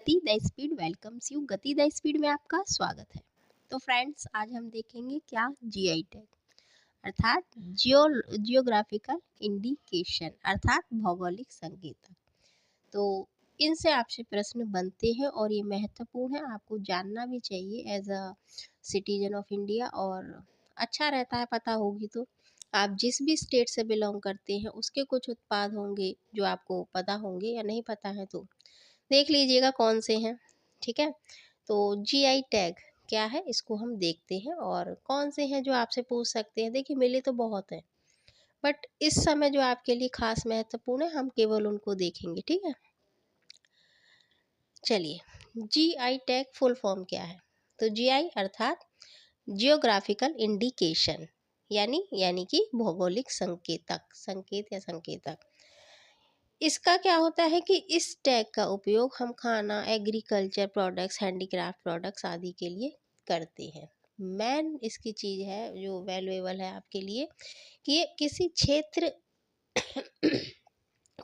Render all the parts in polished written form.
गति the speed welcomes you. गति the speed में आपका स्वागत है। तो फ्रेंड्स, आज हम देखेंगे क्या जीआई टैग अर्थात जियोग्राफिकल इंडिकेशन अर्थात भौगोलिक संकेतक। तो इनसे आपसे प्रश्न बनते हैं और ये महत्वपूर्ण है, आपको जानना भी चाहिए as a citizen of India, और अच्छा रहता है पता होगी। तो आप जिस भी स्टेट से बिलोंग करते हैं उसके कुछ उत्पाद होंगे जो आपको पता होंगे, या नहीं पता है तो देख लीजिएगा कौन से हैं। ठीक है, तो जीआई टैग क्या है इसको हम देखते हैं, और कौन से हैं जो आपसे पूछ सकते हैं। देखिए, मिले तो बहुत हैं, बट इस समय जो आपके लिए खास महत्वपूर्ण है हम केवल उनको देखेंगे। ठीक है, चलिए। जीआई टैग फुल फॉर्म क्या है? तो जीआई अर्थात जियोग्राफिकल इंडिकेशन, यानी कि भौगोलिक संकेतक, संकेत या संकेतक। इसका क्या होता है कि इस टैग का उपयोग हम खाना, एग्रीकल्चर प्रोडक्ट्स, हैंडीक्राफ्ट प्रोडक्ट्स आदि के लिए करते हैं। मेन इसकी चीज़ है जो वैल्यूएबल है आपके लिए कि ये किसी क्षेत्र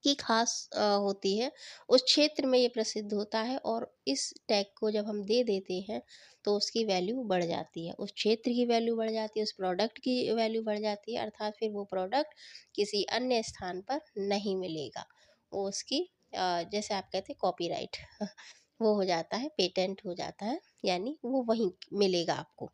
की खास होती है, उस क्षेत्र में ये प्रसिद्ध होता है, और इस टैग को जब हम दे देते हैं तो उसकी वैल्यू बढ़ जाती है, उस क्षेत्र की वैल्यू बढ़ जाती है, उस प्रोडक्ट की वैल्यू बढ़ जाती है, अर्थात फिर वो प्रोडक्ट किसी अन्य स्थान पर नहीं मिलेगा। वो उसकी जैसे आप कहते हैं कॉपीराइट वो हो जाता है, पेटेंट हो जाता है, यानी वो वहीं मिलेगा आपको।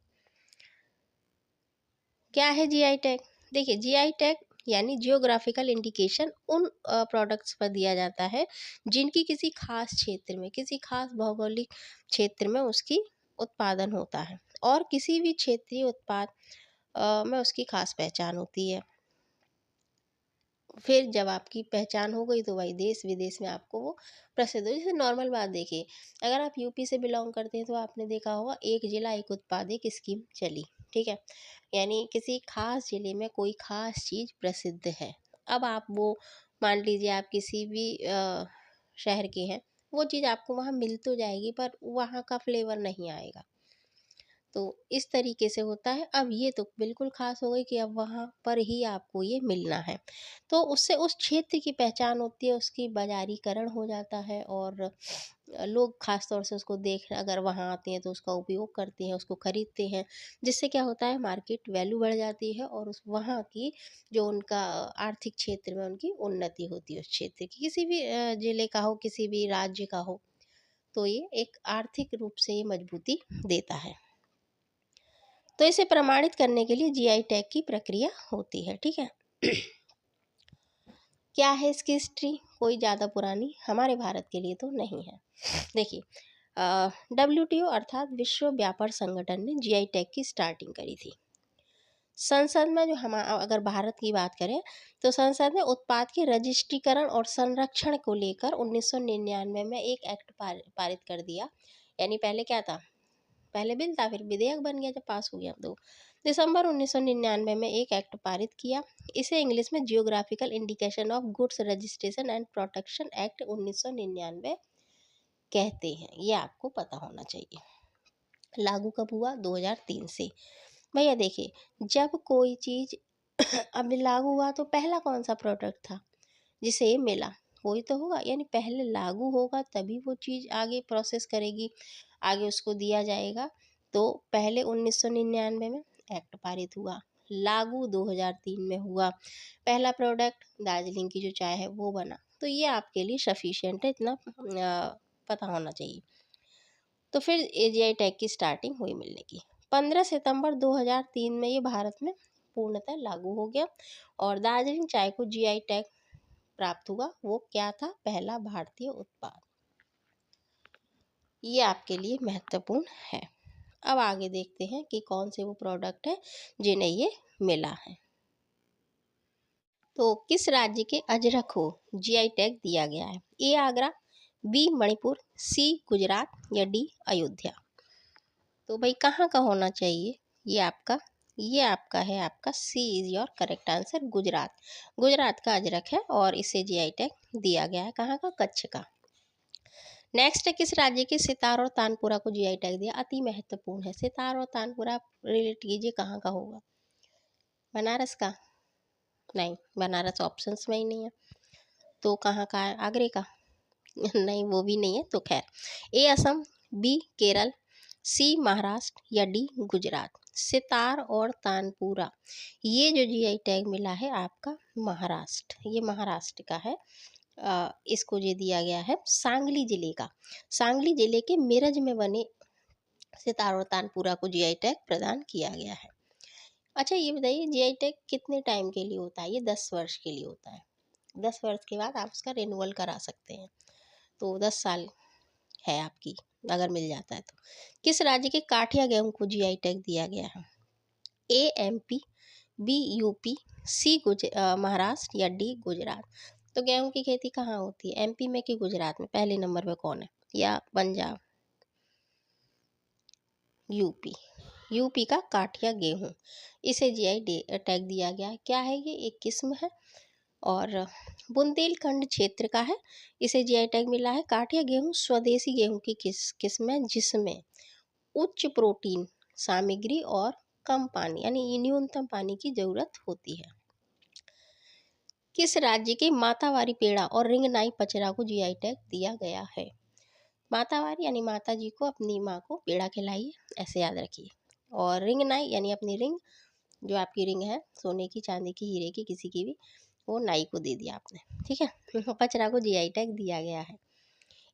क्या है जीआई टैग? देखिए, जीआई टैग यानी जियोग्राफिकल इंडिकेशन उन प्रोडक्ट्स पर दिया जाता है जिनकी किसी खास क्षेत्र में, किसी खास भौगोलिक क्षेत्र में उसकी उत्पादन होता है, और किसी भी क्षेत्रीय उत्पाद में उसकी खास पहचान होती है। फिर जब आपकी पहचान हो गई तो भाई देश विदेश में आपको वो प्रसिद्ध हो। जैसे नॉर्मल बात देखिए, अगर आप यूपी से बिलोंग करते हैं तो आपने देखा होगा एक जिला एक उत्पाद एक स्कीम चली। ठीक है, यानी किसी खास जिले में कोई खास चीज़ प्रसिद्ध है। अब आप वो मान लीजिए आप किसी भी शहर के हैं, वो चीज़ आपको वहाँ मिल तो जाएगी पर वहाँ का फ्लेवर नहीं आएगा। तो इस तरीके से होता है। अब ये तो बिल्कुल ख़ास हो गई कि अब वहाँ पर ही आपको ये मिलना है, तो उससे उस क्षेत्र की पहचान होती है, उसकी बाज़ारीकरण हो जाता है, और लोग ख़ास तौर से उसको देख अगर वहाँ आते हैं तो उसका उपयोग करते हैं, उसको खरीदते हैं, जिससे क्या होता है मार्केट वैल्यू बढ़ जाती है, और उस वहाँ की जो उनका आर्थिक क्षेत्र में उनकी उन्नति होती है, उस क्षेत्र की किसी भी ज़िले का हो, किसी भी राज्य का हो, तो ये एक आर्थिक रूप से ये मजबूती देता है। तो इसे प्रमाणित करने के लिए जीआई टैग की प्रक्रिया होती है। ठीक है, क्या है इसकी हिस्ट्री? कोई ज़्यादा पुरानी हमारे भारत के लिए तो नहीं है। देखिए, WTO अर्थात विश्व व्यापार संगठन ने जीआई टैग की स्टार्टिंग करी थी। संसद में जो हम अगर भारत की बात करें तो संसद ने उत्पाद के रजिस्ट्रीकरण और संरक्षण को लेकर 1999 में एक एक्ट पारित कर दिया। यानी पहले क्या था, पहले बिल था, फिर विधेयक बन गया जब पास हो गया। तो दिसंबर 1999 में एक एक्ट पारित किया। इसे इंग्लिश में geographical indication of goods registration and protection act 1999 कहते हैं। ये आपको पता होना चाहिए। लागू कब हुआ? 2003 से। भैया देखिए, जब कोई चीज़ अब लागू हुआ तो पहला कौन सा प्रोडक्ट था जिसे ये मिला? कोई तो होगा, यानी पहले लागू होगा तभी वो चीज़ आगे प्रोसेस करेगी, आगे उसको दिया जाएगा। तो पहले 1999 में एक्ट पारित हुआ, लागू 2003 में हुआ, पहला प्रोडक्ट दार्जिलिंग की जो चाय है वो बना। तो ये आपके लिए सफिशिएंट है, इतना पता होना चाहिए। तो फिर एजीआई टैग की स्टार्टिंग हुई मिलने की 15 सितंबर 2003 में, ये भारत में पूर्णतः लागू हो गया, और दार्जिलिंग चाय को जीआई टैग प्राप्त हुआ। वो क्या था? पहला भारतीय उत्पाद। ये आपके लिए महत्वपूर्ण है। अब आगे देखते हैं कि कौन से वो प्रोडक्ट है जिन्हें ये मिला है। तो किस राज्य के अजरक को जीआई टैग दिया गया है? ए आगरा, बी मणिपुर, सी गुजरात, या डी अयोध्या। तो भाई कहाँ का होना चाहिए? ये आपका है, आपका C is your correct answer, Gujarat. Gujarat का अजरक है और इसे जीआई टैग दिया गया है। कहाँ का? कच्छ का। नेक्स्ट है, किस राज्य के सितार और तानपुरा को जीआई टैग दिया? अति महत्वपूर्ण है। सितार और तानपुरा रिलेट कीजिए, कहाँ का होगा? बनारस का? नहीं, बनारस ऑप्शंस में ही नहीं है। तो कहाँ का है? आगरे का। नहीं, वो भी नहीं है, तो खैर। ए असम, बी केरल, सी महाराष्ट्र या डी गुजरात। सितार और तानपुरा, ये जो जीआई टैग मिला है आपका महाराष्ट्र, ये महाराष्ट्र का है। इसको ये दिया गया है सांगली जिले का। सांगली जिले के मिरज में बने सितार और तानपुरा को जीआई टैग प्रदान किया गया है। अच्छा, ये बताइए जीआई टैग कितने टाइम के लिए होता है? ये 10 वर्ष के लिए होता है। 10 वर्ष के बाद आप उसका रिन्यूअल करा सकते हैं। तो 10 साल है आपकी, अगर मिल जाता है तो। किस राज्य के काठिया गेहूं को जीआई टैग दिया गया है? ए एमपी, बी यूपी, सी महाराष्ट्र या डी गुजरात। तो गेहूं की खेती कहाँ होती है, एमपी में कि गुजरात में? पहले नंबर पे कौन है? या पंजाब? यूपी। यूपी का काठिया गेहूं, इसे जीआई टैग दिया गया है। क्या है ये? एक किस्म है और बुंदेलखंड क्षेत्र का है। इसे जीआई टैग मिला है। काठिया गेहूं स्वदेशी गेहूं की किस्म है जिसमें उच्च प्रोटीन सामग्री और कम पानी यानी न्यूनतम पानी की जरूरत होती है। किस राज्य के मातावारी पेड़ा और रिंगनाई पचरा को जीआई टैग दिया गया है? मातावारी यानी माता जी को, अपनी माँ को पेड़ा खिलाइए, ऐसे याद रखिए। और रिंगनाई यानी अपनी रिंग, जो आपकी रिंग है सोने की, चांदी की, हीरे की, किसी की भी, वो नाई को दे दिया आपने, ठीक है। पचरा को जीआई टैग दिया गया है।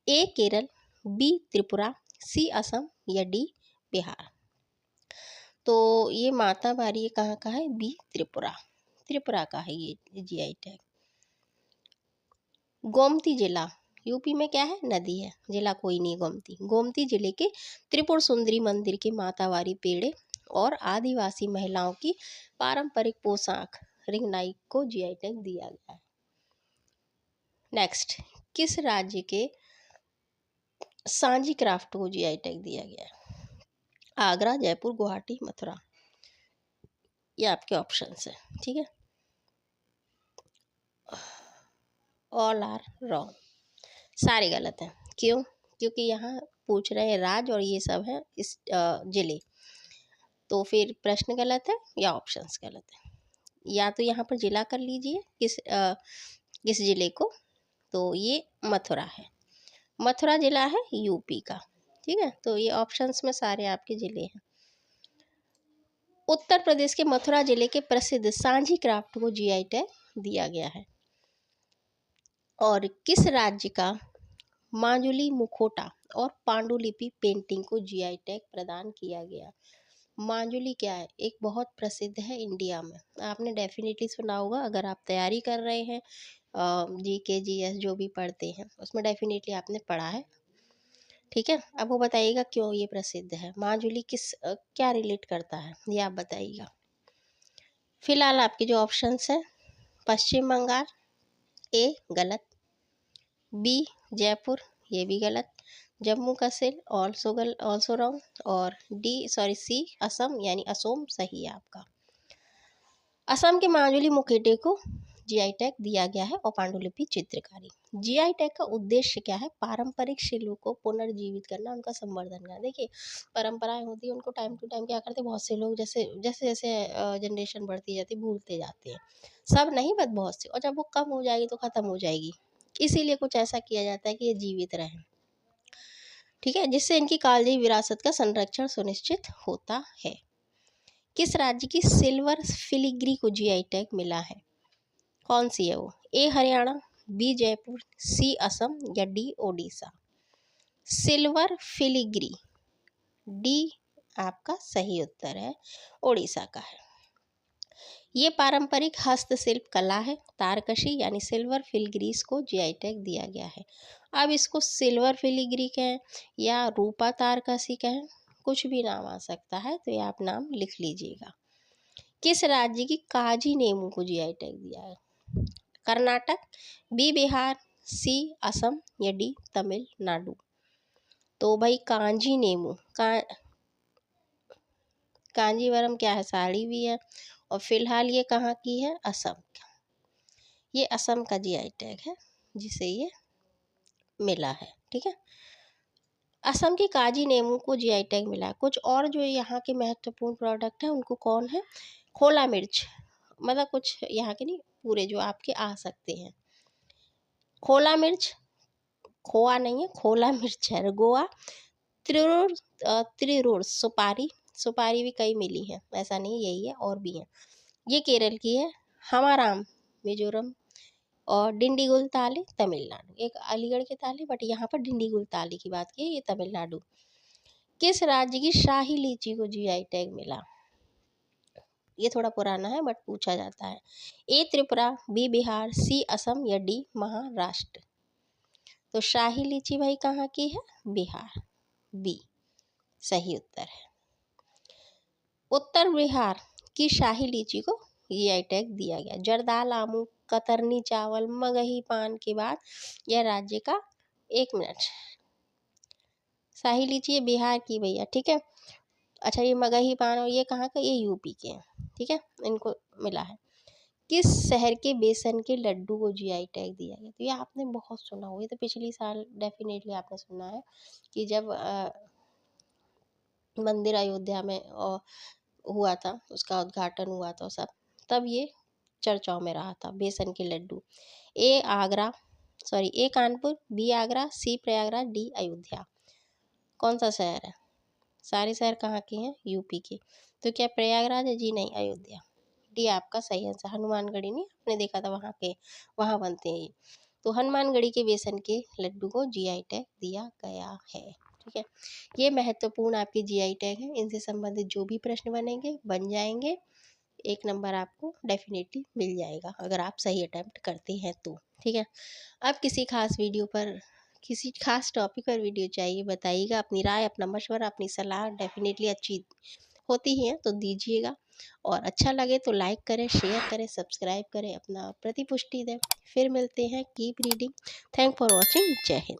ए केरल, बी त्रिपुरा, सी असम या डी बिहार। तो ये मातावारी ये कहाँ का है? बी त्रिपुरा, त्रिपुरा का है ये जीआई टैग। गोमती जिला यूपी में क्या है? नदी है, जिला कोई नहीं, गोमती। गोमती जिले के त्रिपुर सुंदरी मंदिर के मातावारी पेड़े और आदिवासी महिलाओं की पारंपरिक पोशाक रिंगनाई को जीआई टैग दिया गया है। नेक्स्ट, किस राज्य के सांजी क्राफ्ट को जीआई टैग दिया गया है? आगरा, जयपुर, गुवाहाटी, मथुरा। ये आपके ऑप्शंस है, ठीक है। ऑल आर रॉन्ग, सारे गलत हैं। क्यों? क्योंकि यहाँ पूछ रहे हैं राज्य और ये सब है इस जिले, तो फिर प्रश्न गलत है या ऑप्शंस गलत है। या तो यहाँ पर जिला कर लीजिए, किस जिले को, तो ये मथुरा है। मथुरा जिला है यूपी का, ठीक है। तो ये ऑप्शंस में सारे आपके जिले हैं। उत्तर प्रदेश के मथुरा जिले के प्रसिद्ध सांझी क्राफ्ट को जीआई टैग दिया गया है। और किस राज्य का माजुली मुखोटा और पांडुलिपि पेंटिंग को जीआई टैग प्रदान किया गया? माजुली क्या है? एक बहुत प्रसिद्ध है इंडिया में, आपने डेफिनेटली सुना होगा अगर आप तैयारी कर रहे हैं, जीके जीएस जो भी पढ़ते हैं उसमें डेफिनेटली आपने पढ़ा है, ठीक है। अब वो बताइएगा क्यों ये प्रसिद्ध है, माजुली क्या रिलेट करता है, ये आप बताइएगा। फिलहाल आपके जो ऑप्शंस हैं, पश्चिम बंगाल, ए गलत, बी जयपुर, ये भी गलत, जम्मू कश्मीर ऑल्सो रॉन्ग, और सी असम यानी असोम सही है आपका। असम के माजुली मुखोटे को जीआई टैग दिया गया है और पांडुलिपि चित्रकारी। जीआई टैग का उद्देश्य क्या है? पारंपरिक शिल्प को पुनर्जीवित करना, उनका संवर्धन करना। देखिए, परंपराएं होती है, उनको टाइम टू टाइम क्या करते हैं बहुत से लोग, जैसे जैसे जैसे जनरेशन बढ़ती जाती है भूलते जाते हैं, सब नहीं बट बहुत से, और जब वो कम हो जाएगी तो ख़त्म हो जाएगी, इसीलिए कुछ ऐसा किया जाता है कि ये जीवित रहें, ठीक है, जिससे इनकी कालजयी विरासत का संरक्षण सुनिश्चित होता है। किस राज्य की सिल्वर फिलिग्री को जीआई टैग मिला है? कौन सी है वो? ए हरियाणा, बी जयपुर, सी असम या D Odisha. Silver filigree, D आपका सही उत्तर है, ओडिशा का है। ये पारंपरिक हस्तशिल्प कला है। तारकशी यानी सिल्वर फिलिग्रीज को जीआई टैग दिया गया है। अब इसको सिल्वर फिलिग्री कहें या रूपा तारकशी कहें, कुछ भी नाम आ सकता है, तो ये आप नाम लिख लीजिएगा। किस राज्य की काजी नेमू को जीआई टैग दिया है? कर्नाटक, बी बिहार, सी असम या डी तमिलनाडु। तो भाई कांजी नेमू कांजीवरम क्या है? साड़ी भी है, और फिलहाल ये कहाँ की है? असम का। ये असम का जीआई टैग है जिसे ये मिला है, ठीक है। असम की काजी नेमू को जीआई टैग मिला है। कुछ और जो यहाँ के महत्वपूर्ण प्रोडक्ट हैं उनको कौन है? खोला मिर्च, मतलब कुछ यहाँ के नहीं, पूरे जो आपके आ सकते हैं। खोला मिर्च, खोआ नहीं है, खोला मिर्च है। गोवा त्रिरुर, त्रिरुर सुपारी, सुपारी भी कई मिली है, ऐसा नहीं यही है और भी है। ये केरल की है। हमाराम मिजोरम, और डिंडीगुल ताली तमिलनाडु। एक अलीगढ़ की ताली, बट यहाँ पर डिंडीगुल ताली की बात की, ये तमिलनाडु। किस राज्य की शाही लीची को जीआई टैग मिला? ये थोड़ा पुराना है बट पूछा जाता है। ए त्रिपुरा, बी बिहार, सी असम या डी महाराष्ट्र। तो शाही लीची भाई कहाँ की है? बिहार, बी सही उत्तर है। उत्तर बिहार की शाही लीची को जीआई टैग दिया गया। जर्दाल, आमू, कतरनी चावल, मगही पान के बाद यह राज्य का, 1 मिनट, शाही लीची है बिहार की भैया, ठीक है। अच्छा, ये मगही पान और ये कहाँ का? ये यूपी के हैं, ठीक है, इनको मिला है। किस शहर के बेसन के लड्डू को जीआई टैग दिया गया? तो ये आपने बहुत सुना होगा, ये तो पिछली साल डेफिनेटली आपने सुना है कि जब मंदिर अयोध्या में हुआ था, उसका उद्घाटन हुआ था सब, तब ये चर्चाओं में रहा था, बेसन के लड्डू। ए कानपुर, बी आगरा, सी प्रयागराज, डी अयोध्या। कौन सा शहर है? सारे शहर कहाँ के हैं? यूपी के। तो क्या प्रयागराज है? जी नहीं, अयोध्या। डी आपका सही आंसर। हनुमानगढ़ी नहीं, आपने देखा था वहाँ बनते हैं ये। तो हनुमानगढ़ी के बेसन के लड्डू को जीआई टैग दिया गया है, ठीक है। ये महत्वपूर्ण आपके जीआई टैग हैं, इनसे संबंधित जो भी प्रश्न बन जाएंगे, 1 नंबर आपको डेफिनेटली मिल जाएगा अगर आप सही अटेम्प्ट करते हैं तो, ठीक है। अब किसी खास वीडियो पर, किसी खास टॉपिक पर वीडियो चाहिए, बताइएगा। अपनी राय, अपना मशवरा, अपनी सलाह डेफिनेटली अच्छी होती है तो दीजिएगा, और अच्छा लगे तो लाइक करें, शेयर करें, सब्सक्राइब करें, अपना प्रतिपुष्टि दें। फिर मिलते हैं। Keep reading. Thank for watching. जय हिंद।